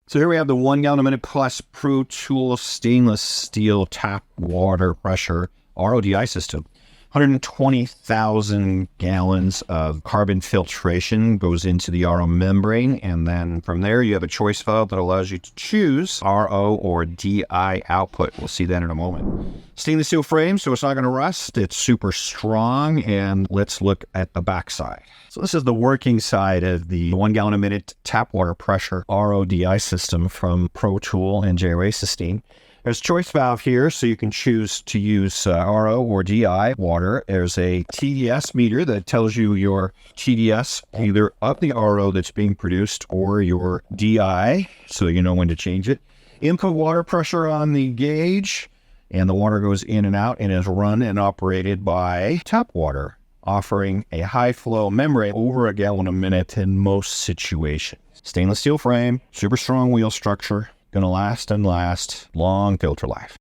So here we have the 1 gallon a minute plus ProTool stainless steel tap water pressure RODI system. 120,000 gallons of carbon filtration goes into the RO membrane, and then from there you have a choice valve that allows you to choose RO or DI output. We'll see that in a moment. Stainless steel frame, so it's not going to rust. It's super strong, and let's look at the backside. So this is the working side of the 1 gallon a minute tap water pressure RODI system from ProTool and J.Racenstein. There's a choice valve here, so you can choose to use RO or DI water. There's a TDS meter that tells you your TDS, either of the RO that's being produced or your DI, so you know when to change it. Input water pressure on the gauge, and the water goes in and out and is run and operated by tap water, offering a high flow membrane over 1 gallon a minute in most situations. Stainless steel frame, super strong wheel structure. Going to last and last, long filter life.